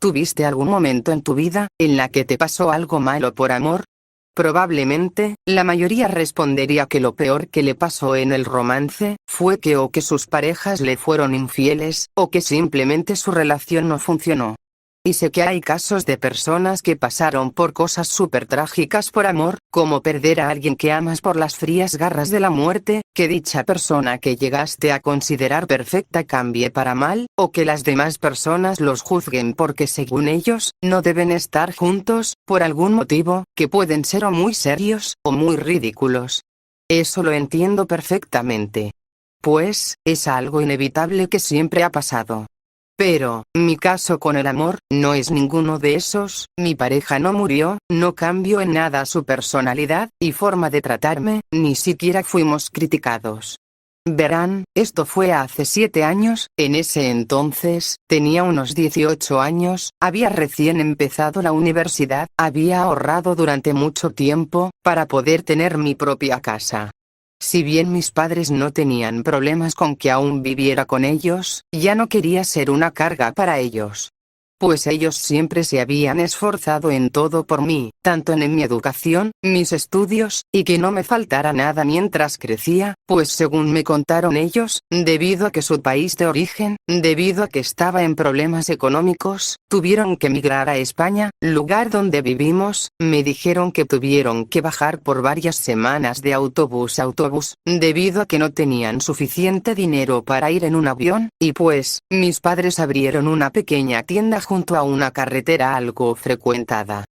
¿Tuviste algún momento en tu vida en la que te pasó algo malo por amor? Probablemente, la mayoría respondería que lo peor que le pasó en el romance fue que sus parejas le fueron infieles, o que simplemente su relación no funcionó. Y sé que hay casos de personas que pasaron por cosas súper trágicas por amor, como perder a alguien que amas por las frías garras de la muerte, que dicha persona que llegaste a considerar perfecta cambie para mal, o que las demás personas los juzguen porque según ellos, no deben estar juntos, por algún motivo, que pueden ser o muy serios, o muy ridículos. Eso lo entiendo perfectamente. Pues, es algo inevitable que siempre ha pasado. Pero, mi caso con el amor, no es ninguno de esos. Mi pareja no murió, no cambió en nada su personalidad y forma de tratarme, ni siquiera fuimos criticados. Verán, esto fue hace 7 años, en ese entonces, tenía unos 18 años, había recién empezado la universidad, había ahorrado durante mucho tiempo, para poder tener mi propia casa. Si bien mis padres no tenían problemas con que aún viviera con ellos, ya no quería ser una carga para ellos. Pues ellos siempre se habían esforzado en todo por mí, tanto en mi educación, mis estudios, y que no me faltara nada mientras crecía, pues según me contaron ellos, debido a que su país de origen, debido a que estaba en problemas económicos, tuvieron que emigrar a España, lugar donde vivimos, me dijeron que tuvieron que bajar por varias semanas de autobús a autobús, debido a que no tenían suficiente dinero para ir en un avión, y pues, mis padres abrieron una pequeña tienda junto a una carretera algo frecuentada.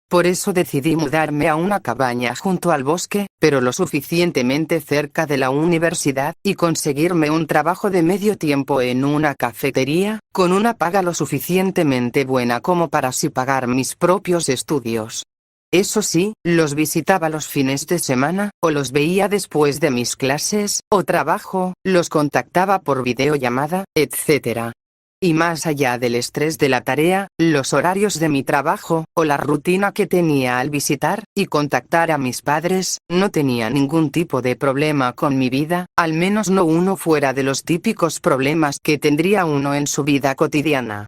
Por eso decidí mudarme a una cabaña junto al bosque, pero lo suficientemente cerca de la universidad, y conseguirme un trabajo de medio tiempo en una cafetería, con una paga lo suficientemente buena como para así pagar mis propios estudios. Eso sí, los visitaba los fines de semana, o los veía después de mis clases, o trabajo, los contactaba por videollamada, etc. Y más allá del estrés de la tarea, los horarios de mi trabajo, o la rutina que tenía al visitar y contactar a mis padres, no tenía ningún tipo de problema con mi vida, al menos no uno fuera de los típicos problemas que tendría uno en su vida cotidiana.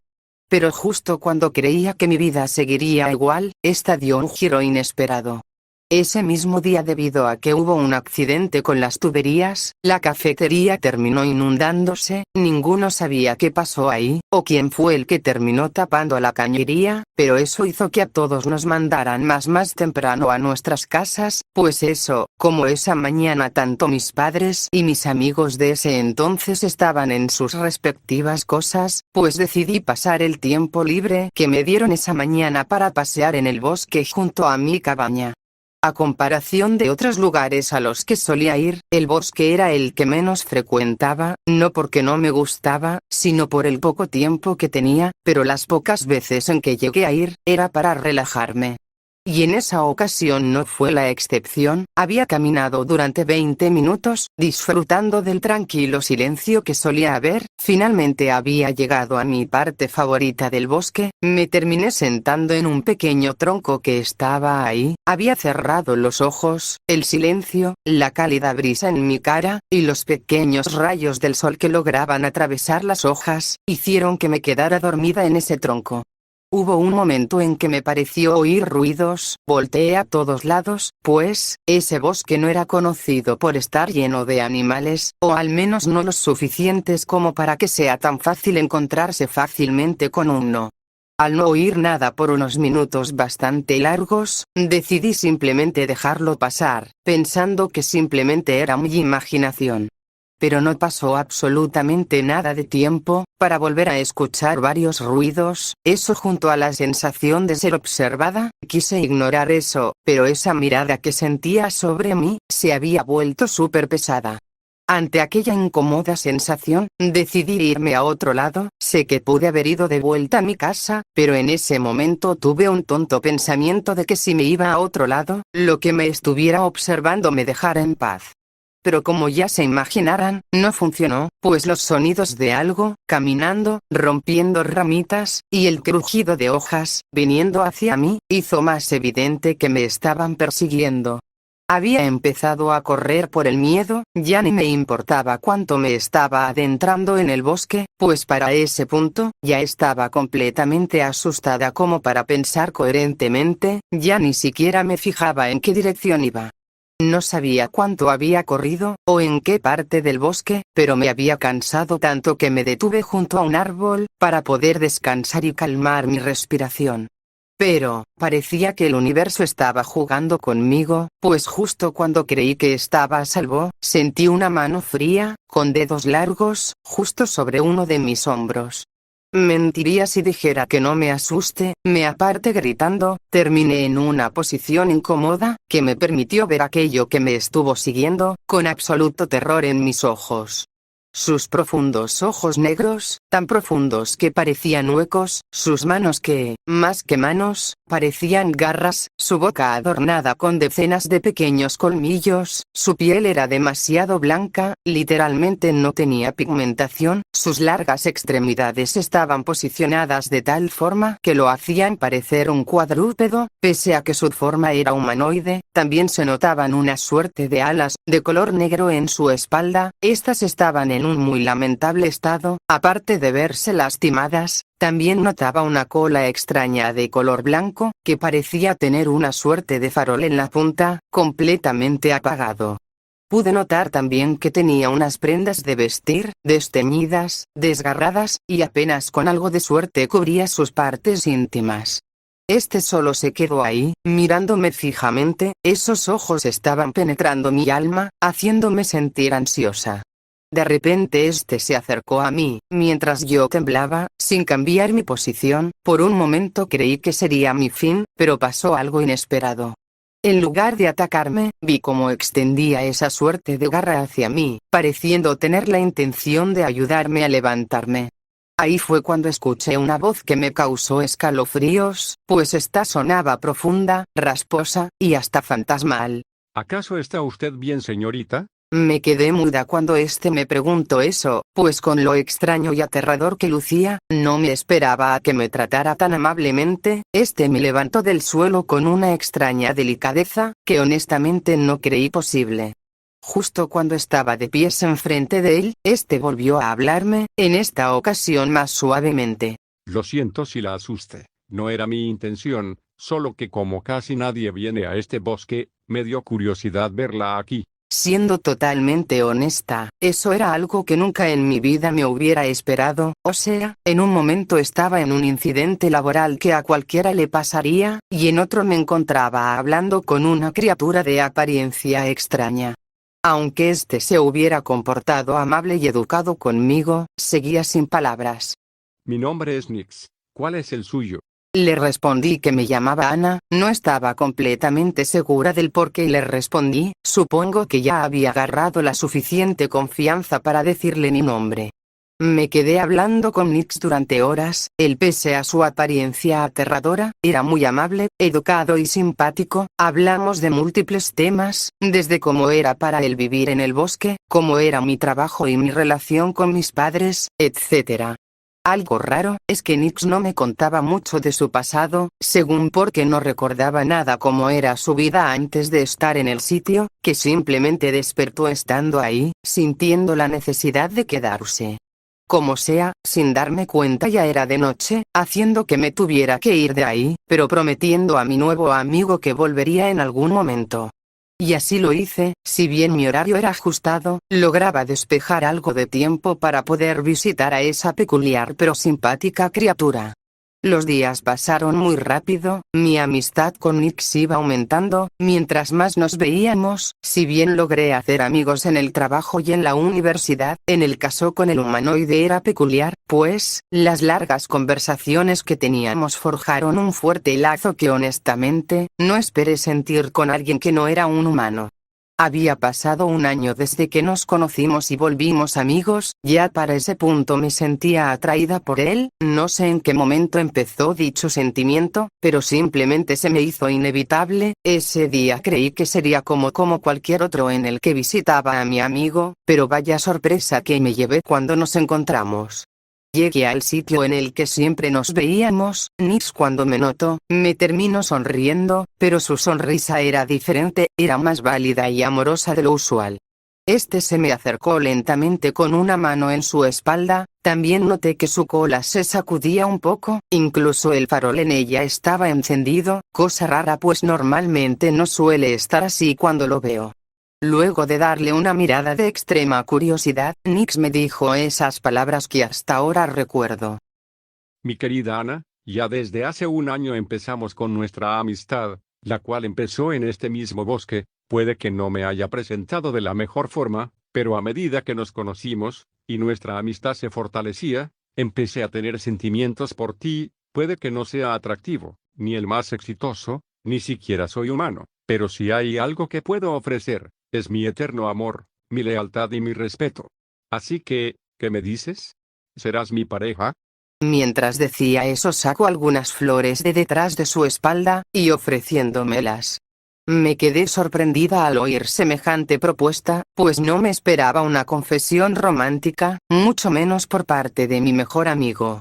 Pero justo cuando creía que mi vida seguiría igual, esta dio un giro inesperado. Ese mismo día, debido a que hubo un accidente con las tuberías, la cafetería terminó inundándose, ninguno sabía qué pasó ahí, o quién fue el que terminó tapando la cañería, pero eso hizo que a todos nos mandaran más temprano a nuestras casas, pues eso, como esa mañana tanto mis padres y mis amigos de ese entonces estaban en sus respectivas cosas, pues decidí pasar el tiempo libre que me dieron esa mañana para pasear en el bosque junto a mi cabaña. A comparación de otros lugares a los que solía ir, el bosque era el que menos frecuentaba, no porque no me gustaba, sino por el poco tiempo que tenía, pero las pocas veces en que llegué a ir, era para relajarme. Y en esa ocasión no fue la excepción, había caminado durante 20 minutos, disfrutando del tranquilo silencio que solía haber, finalmente había llegado a mi parte favorita del bosque, me terminé sentando en un pequeño tronco que estaba ahí, había cerrado los ojos, el silencio, la cálida brisa en mi cara, y los pequeños rayos del sol que lograban atravesar las hojas, hicieron que me quedara dormida en ese tronco. Hubo un momento en que me pareció oír ruidos, volteé a todos lados, pues, ese bosque no era conocido por estar lleno de animales, o al menos no los suficientes como para que sea tan fácil encontrarse fácilmente con uno. Al no oír nada por unos minutos bastante largos, decidí simplemente dejarlo pasar, pensando que simplemente era mi imaginación. Pero no pasó absolutamente nada de tiempo, para volver a escuchar varios ruidos, eso junto a la sensación de ser observada, quise ignorar eso, pero esa mirada que sentía sobre mí, se había vuelto súper pesada. Ante aquella incómoda sensación, decidí irme a otro lado, sé que pude haber ido de vuelta a mi casa, pero en ese momento tuve un tonto pensamiento de que si me iba a otro lado, lo que me estuviera observando me dejara en paz. Pero como ya se imaginarán, no funcionó, pues los sonidos de algo, caminando, rompiendo ramitas, y el crujido de hojas, viniendo hacia mí, hizo más evidente que me estaban persiguiendo. Había empezado a correr por el miedo, ya ni me importaba cuánto me estaba adentrando en el bosque, pues para ese punto, ya estaba completamente asustada como para pensar coherentemente, ya ni siquiera me fijaba en qué dirección iba. No sabía cuánto había corrido, o en qué parte del bosque, pero me había cansado tanto que me detuve junto a un árbol, para poder descansar y calmar mi respiración. Pero, parecía que el universo estaba jugando conmigo, pues justo cuando creí que estaba a salvo, sentí una mano fría, con dedos largos, justo sobre uno de mis hombros. Mentiría si dijera que no me asuste, me aparté gritando, terminé en una posición incómoda, que me permitió ver aquello que me estuvo siguiendo, con absoluto terror en mis ojos. Sus profundos ojos negros, tan profundos que parecían huecos, sus manos que, más que manos, parecían garras, su boca adornada con decenas de pequeños colmillos, su piel era demasiado blanca, literalmente no tenía pigmentación, sus largas extremidades estaban posicionadas de tal forma que lo hacían parecer un cuadrúpedo, pese a que su forma era humanoide, también se notaban una suerte de alas, de color negro en su espalda, estas estaban en un muy lamentable estado, aparte de verse lastimadas, también notaba una cola extraña de color blanco, que parecía tener una suerte de farol en la punta, completamente apagado. Pude notar también que tenía unas prendas de vestir, desteñidas, desgarradas, y apenas con algo de suerte cubría sus partes íntimas. Este solo se quedó ahí, mirándome fijamente, esos ojos estaban penetrando mi alma, haciéndome sentir ansiosa. De repente este se acercó a mí, mientras yo temblaba, sin cambiar mi posición, por un momento creí que sería mi fin, pero pasó algo inesperado. En lugar de atacarme, vi cómo extendía esa suerte de garra hacia mí, pareciendo tener la intención de ayudarme a levantarme. Ahí fue cuando escuché una voz que me causó escalofríos, pues esta sonaba profunda, rasposa, y hasta fantasmal. ¿Acaso está usted bien, señorita? Me quedé muda cuando me preguntó eso, pues con lo extraño y aterrador que lucía, no me esperaba a que me tratara tan amablemente. Me levantó del suelo con una extraña delicadeza, que honestamente no creí posible. Justo cuando estaba de pies enfrente de él, volvió a hablarme, en esta ocasión más suavemente. Lo siento si la asuste. No era mi intención, solo que como casi nadie viene a este bosque, me dio curiosidad verla aquí. Siendo totalmente honesta, eso era algo que nunca en mi vida me hubiera esperado, o sea, en un momento estaba en un incidente laboral que a cualquiera le pasaría, y en otro me encontraba hablando con una criatura de apariencia extraña. Aunque se hubiera comportado amable y educado conmigo, seguía sin palabras. Mi nombre es Nix. ¿Cuál es el suyo? Le respondí que me llamaba Ana, no estaba completamente segura del por qué le respondí, supongo que ya había agarrado la suficiente confianza para decirle mi nombre. Me quedé hablando con Nix durante horas, él pese a su apariencia aterradora, era muy amable, educado y simpático, hablamos de múltiples temas, desde cómo era para él vivir en el bosque, cómo era mi trabajo y mi relación con mis padres, etc. Algo raro, es que Nix no me contaba mucho de su pasado, según porque no recordaba nada cómo era su vida antes de estar en el sitio, que simplemente despertó estando ahí, sintiendo la necesidad de quedarse. Como sea, sin darme cuenta ya era de noche, haciendo que me tuviera que ir de ahí, pero prometiendo a mi nuevo amigo que volvería en algún momento. Y así lo hice, si bien mi horario era ajustado, lograba despejar algo de tiempo para poder visitar a esa peculiar pero simpática criatura. Los días pasaron muy rápido, mi amistad con Nix iba aumentando, mientras más nos veíamos, si bien logré hacer amigos en el trabajo y en la universidad, en el caso con el humanoide era peculiar, pues, las largas conversaciones que teníamos forjaron un fuerte lazo que honestamente, no esperé sentir con alguien que no era un humano. Había pasado un año desde que nos conocimos y volvimos amigos, ya para ese punto me sentía atraída por él, no sé en qué momento empezó dicho sentimiento, pero simplemente se me hizo inevitable. Ese día creí que sería como cualquier otro en el que visitaba a mi amigo, pero vaya sorpresa que me llevé cuando nos encontramos. llegué al sitio en el que siempre nos veíamos. Nix cuando me notó, me terminó sonriendo, pero su sonrisa era diferente, era más válida y amorosa de lo usual. Este se me acercó lentamente con una mano en su espalda, también noté que su cola se sacudía un poco, incluso el farol en ella estaba encendido, cosa rara pues normalmente no suele estar así cuando lo veo. Luego de darle una mirada de extrema curiosidad, Nix me dijo esas palabras que hasta ahora recuerdo. Mi querida Ana, ya desde hace un año empezamos con nuestra amistad, la cual empezó en este mismo bosque. Puede que no me haya presentado de la mejor forma, pero a medida que nos conocimos, y nuestra amistad se fortalecía, empecé a tener sentimientos por ti. Puede que no sea atractivo, ni el más exitoso, ni siquiera soy humano, pero si hay algo que puedo ofrecer, es mi eterno amor, mi lealtad y mi respeto. Así que, ¿qué me dices? ¿Serás mi pareja? Mientras decía eso sacó algunas flores de detrás de su espalda, y ofreciéndomelas. Me quedé sorprendida al oír semejante propuesta, pues no me esperaba una confesión romántica, mucho menos por parte de mi mejor amigo.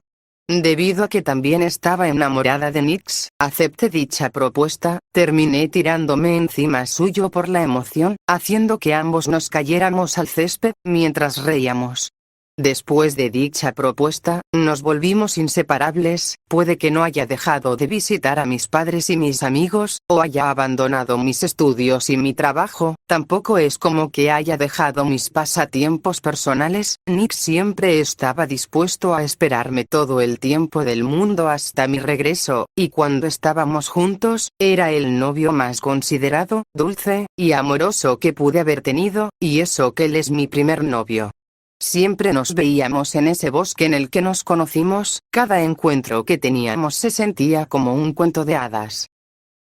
Debido a que también estaba enamorada de Nix, acepté dicha propuesta, terminé tirándome encima suyo por la emoción, haciendo que ambos nos cayéramos al césped, mientras reíamos. Después de dicha propuesta, nos volvimos inseparables. Puede que no haya dejado de visitar a mis padres y mis amigos, o haya abandonado mis estudios y mi trabajo, tampoco es como que haya dejado mis pasatiempos personales. Nick siempre estaba dispuesto a esperarme todo el tiempo del mundo hasta mi regreso, y cuando estábamos juntos, era el novio más considerado, dulce y amoroso que pude haber tenido, y eso que él es mi primer novio. Siempre nos veíamos en ese bosque en el que nos conocimos, cada encuentro que teníamos se sentía como un cuento de hadas.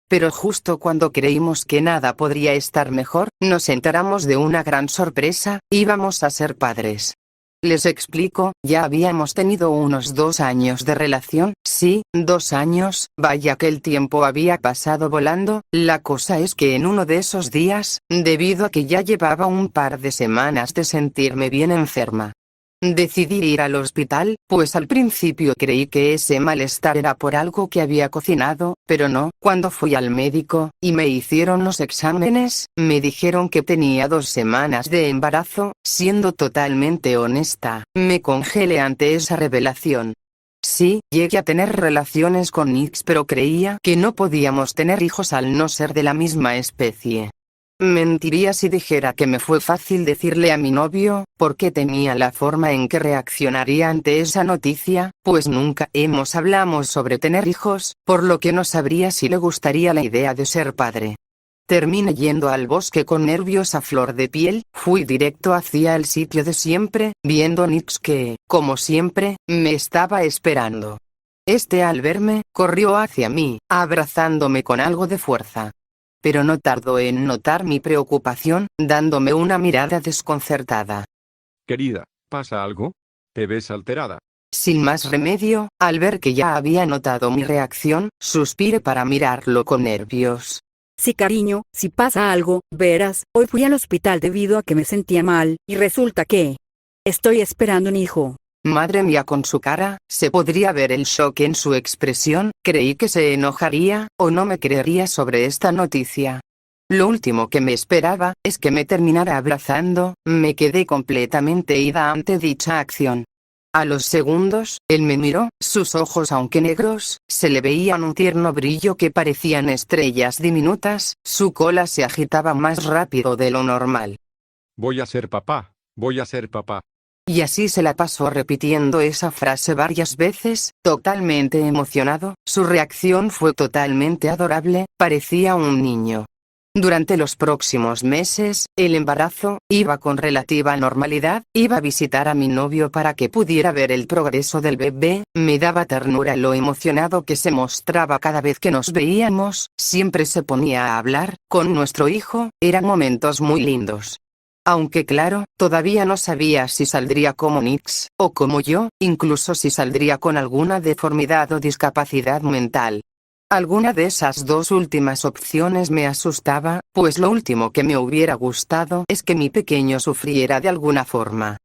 Pero justo cuando creímos que nada podría estar mejor, nos enteramos de una gran sorpresa: íbamos a ser padres. Les explico, ya habíamos tenido unos 2 años de relación, sí, 2 años, vaya que el tiempo había pasado volando. La cosa es que en uno de esos días, debido a que ya llevaba un par de semanas de sentirme bien enferma, decidí ir al hospital, pues al principio creí que ese malestar era por algo que había cocinado, pero no. Cuando fui al médico, y me hicieron los exámenes, me dijeron que tenía 2 semanas de embarazo. Siendo totalmente honesta, me congelé ante esa revelación. Sí, llegué a tener relaciones con Nix, pero creía que no podíamos tener hijos al no ser de la misma especie. Mentiría si dijera que me fue fácil decirle a mi novio, porque temía la forma en que reaccionaría ante esa noticia, pues nunca hablamos sobre tener hijos, por lo que no sabría si le gustaría la idea de ser padre. Terminé yendo al bosque con nervios a flor de piel, fui directo hacia el sitio de siempre, viendo a Nix que, como siempre, me estaba esperando. Al verme, corrió hacia mí, abrazándome con algo de fuerza. Pero no tardó en notar mi preocupación, dándome una mirada desconcertada. Querida, ¿pasa algo? ¿Te ves alterada? Sin más remedio, al ver que ya había notado mi reacción, suspiré para mirarlo con nervios. Sí, cariño, si pasa algo, verás, hoy fui al hospital debido a que me sentía mal, y resulta que estoy esperando un hijo. Madre mía, con su cara, se podría ver el shock en su expresión. Creí que se enojaría, o no me creería sobre esta noticia. Lo último que me esperaba, es que me terminara abrazando. Me quedé completamente ida ante dicha acción. A los segundos, él me miró, sus ojos aunque negros, se le veían un tierno brillo que parecían estrellas diminutas, su cola se agitaba más rápido de lo normal. Voy a ser papá, voy a ser papá. Y así se la pasó repitiendo esa frase varias veces, totalmente emocionado. Su reacción fue totalmente adorable, parecía un niño. Durante los próximos meses, el embarazo iba con relativa normalidad. Iba a visitar a mi novio para que pudiera ver el progreso del bebé. Me daba ternura lo emocionado que se mostraba cada vez que nos veíamos. Siempre se ponía a hablar con nuestro hijo. Eran momentos muy lindos. Aunque claro, todavía no sabía si saldría como Nix, o como yo, incluso si saldría con alguna deformidad o discapacidad mental. Alguna de esas 2 últimas opciones me asustaba, pues lo último que me hubiera gustado es que mi pequeño sufriera de alguna forma.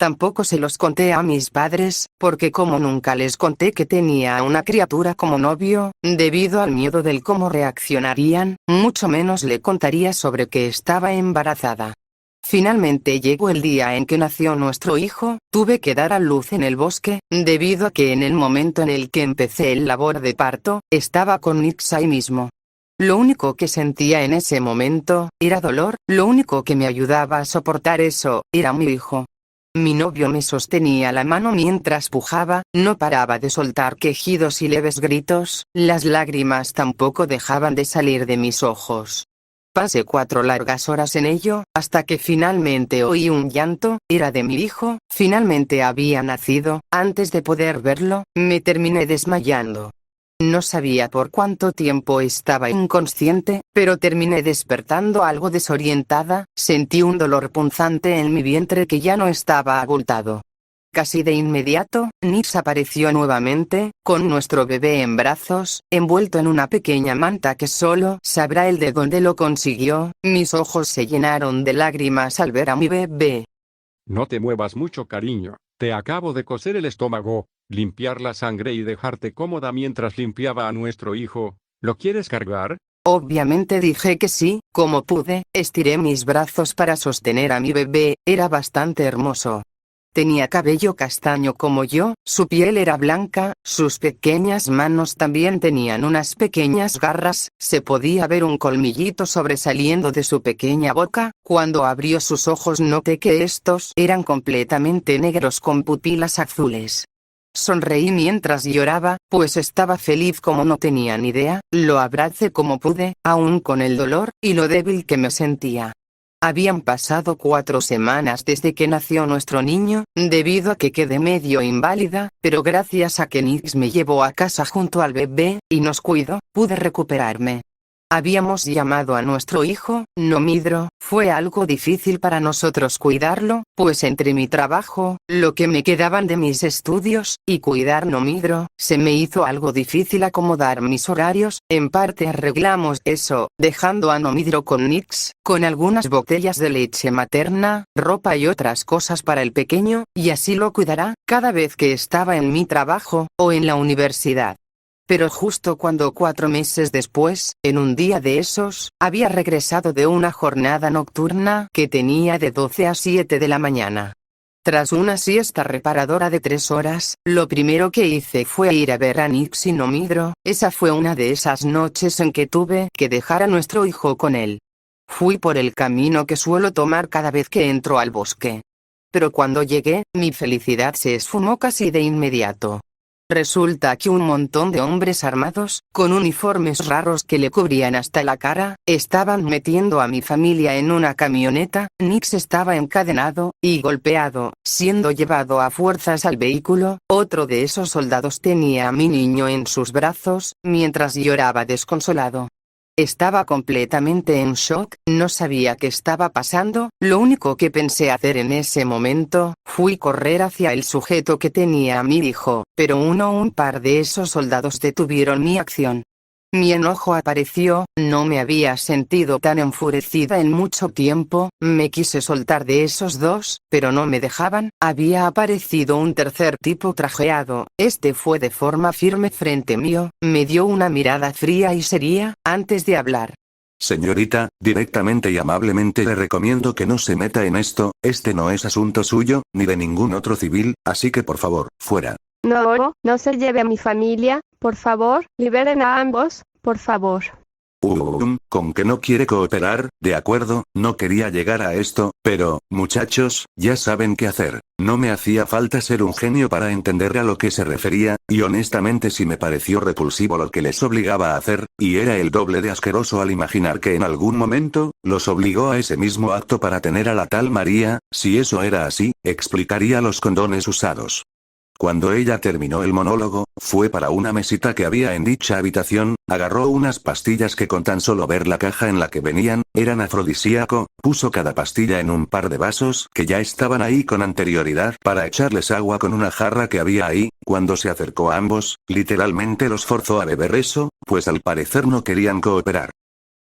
Tampoco se los conté a mis padres, porque como nunca les conté que tenía a una criatura como novio, debido al miedo del cómo reaccionarían, mucho menos le contaría sobre que estaba embarazada. Finalmente llegó el día en que nació nuestro hijo. Tuve que dar a luz en el bosque, debido a que en el momento en el que empecé el labor de parto, estaba con Nix ahí mismo. Lo único que sentía en ese momento era dolor, lo único que me ayudaba a soportar eso era mi hijo. Mi novio me sostenía la mano mientras pujaba, no paraba de soltar quejidos y leves gritos, las lágrimas tampoco dejaban de salir de mis ojos. Pasé 4 largas horas en ello, hasta que finalmente oí un llanto. Era de mi hijo, finalmente había nacido. Antes de poder verlo, me terminé desmayando. No sabía por cuánto tiempo estaba inconsciente, pero terminé despertando algo desorientada. Sentí un dolor punzante en mi vientre que ya no estaba abultado. Casi de inmediato, Nix apareció nuevamente, con nuestro bebé en brazos, envuelto en una pequeña manta que solo sabrá él de dónde lo consiguió. Mis ojos se llenaron de lágrimas al ver a mi bebé. No te muevas mucho, cariño. Te acabo de coser el estómago, limpiar la sangre y dejarte cómoda mientras limpiaba a nuestro hijo. ¿Lo quieres cargar? Obviamente dije que sí. Como pude, estiré mis brazos para sostener a mi bebé. Era bastante hermoso. Tenía cabello castaño como yo, su piel era blanca, sus pequeñas manos también tenían unas pequeñas garras, se podía ver un colmillito sobresaliendo de su pequeña boca. Cuando abrió sus ojos noté que estos eran completamente negros con pupilas azules. Sonreí mientras lloraba, pues estaba feliz como no tenía ni idea. Lo abracé como pude, aún con el dolor y lo débil que me sentía. Habían pasado 4 semanas desde que nació nuestro niño, debido a que quedé medio inválida, pero gracias a que Nix me llevó a casa junto al bebé, y nos cuidó, pude recuperarme. Habíamos llamado a nuestro hijo, Nomidro. Fue algo difícil para nosotros cuidarlo, pues entre mi trabajo, lo que me quedaban de mis estudios, y cuidar Nomidro, se me hizo algo difícil acomodar mis horarios. En parte arreglamos eso, dejando a Nomidro con Nix, con algunas botellas de leche materna, ropa y otras cosas para el pequeño, y así lo cuidará, cada vez que estaba en mi trabajo, o en la universidad. Pero justo cuando 4 meses después, en un día de esos, había regresado de una jornada nocturna que tenía de 12 a 7 de la mañana. Tras una siesta reparadora de 3 horas, lo primero que hice fue ir a ver a Nix y Nomidro. Esa fue una de esas noches en que tuve que dejar a nuestro hijo con él. Fui por el camino que suelo tomar cada vez que entro al bosque. Pero cuando llegué, mi felicidad se esfumó casi de inmediato. Resulta que un montón de hombres armados, con uniformes raros que le cubrían hasta la cara, estaban metiendo a mi familia en una camioneta. Nix estaba encadenado y golpeado, siendo llevado a fuerzas al vehículo. Otro de esos soldados tenía a mi niño en sus brazos, mientras lloraba desconsolado. Estaba completamente en shock, no sabía qué estaba pasando. Lo único que pensé hacer en ese momento, fui correr hacia el sujeto que tenía a mi hijo, pero un par de esos soldados detuvieron mi acción. Mi enojo apareció, no me había sentido tan enfurecida en mucho tiempo. Me quise soltar de esos dos, pero no me dejaban. Había aparecido un tercer tipo trajeado. Este fue de forma firme frente mío, me dio una mirada fría y seria, antes de hablar. Señorita, directamente y amablemente le recomiendo que no se meta en esto. Este no es asunto suyo, ni de ningún otro civil, así que por favor, fuera. No se lleve a mi familia, por favor, liberen a ambos, por favor. Con que no quiere cooperar, de acuerdo, no quería llegar a esto, pero, muchachos, ya saben qué hacer. No me hacía falta ser un genio para entender a lo que se refería, y honestamente sí me pareció repulsivo lo que les obligaba a hacer, y era el doble de asqueroso al imaginar que en algún momento, los obligó a ese mismo acto para tener a la tal María. Si eso era así, explicaría los condones usados. Cuando ella terminó el monólogo, fue para una mesita que había en dicha habitación, agarró unas pastillas que con tan solo ver la caja en la que venían, eran afrodisíaco, puso cada pastilla en un par de vasos que ya estaban ahí con anterioridad para echarles agua con una jarra que había ahí. Cuando se acercó a ambos, literalmente los forzó a beber eso, pues al parecer no querían cooperar.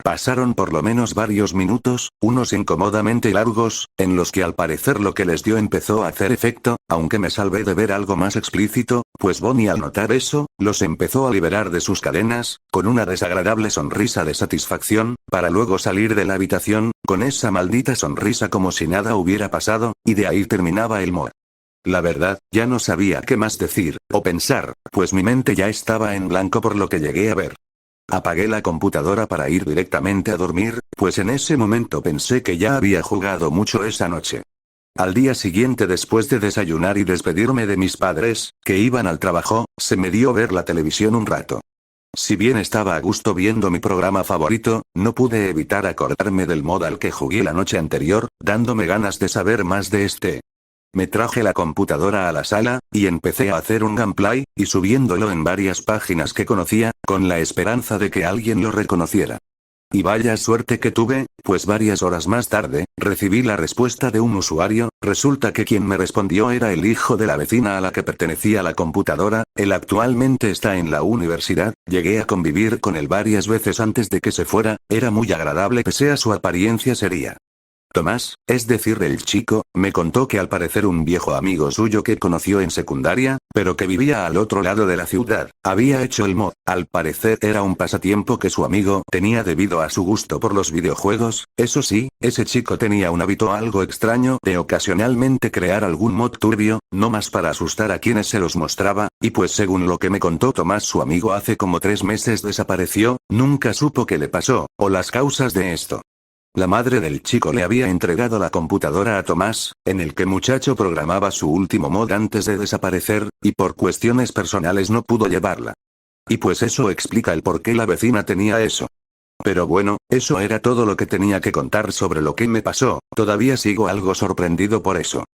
Pasaron por lo menos varios minutos, unos incómodamente largos, en los que al parecer lo que les dio empezó a hacer efecto, aunque me salvé de ver algo más explícito, pues Bonnie al notar eso, los empezó a liberar de sus cadenas, con una desagradable sonrisa de satisfacción, para luego salir de la habitación, con esa maldita sonrisa como si nada hubiera pasado, y de ahí terminaba el mod. La verdad, ya no sabía qué más decir, o pensar, pues mi mente ya estaba en blanco por lo que llegué a ver. Apagué la computadora para ir directamente a dormir, pues en ese momento pensé que ya había jugado mucho esa noche. Al día siguiente, después de desayunar y despedirme de mis padres, que iban al trabajo, se me dio ver la televisión un rato. Si bien estaba a gusto viendo mi programa favorito, no pude evitar acordarme del mod al que jugué la noche anterior, dándome ganas de saber más de este. Me traje la computadora a la sala, y empecé a hacer un gameplay, y subiéndolo en varias páginas que conocía, con la esperanza de que alguien lo reconociera. Y vaya suerte que tuve, pues varias horas más tarde, recibí la respuesta de un usuario. Resulta que quien me respondió era el hijo de la vecina a la que pertenecía la computadora. Él actualmente está en la universidad, llegué a convivir con él varias veces antes de que se fuera, era muy agradable pese a su apariencia seria. Tomás, es decir el chico, me contó que al parecer un viejo amigo suyo que conoció en secundaria, pero que vivía al otro lado de la ciudad, había hecho el mod. Al parecer era un pasatiempo que su amigo tenía debido a su gusto por los videojuegos. Eso sí, ese chico tenía un hábito algo extraño de ocasionalmente crear algún mod turbio, no más para asustar a quienes se los mostraba, y pues según lo que me contó Tomás, su amigo hace como 3 meses desapareció, nunca supo qué le pasó, o las causas de esto. La madre del chico le había entregado la computadora a Tomás, en el que muchacho programaba su último mod antes de desaparecer, y por cuestiones personales no pudo llevarla. Y pues eso explica el por qué la vecina tenía eso. Pero bueno, eso era todo lo que tenía que contar sobre lo que me pasó, todavía sigo algo sorprendido por eso.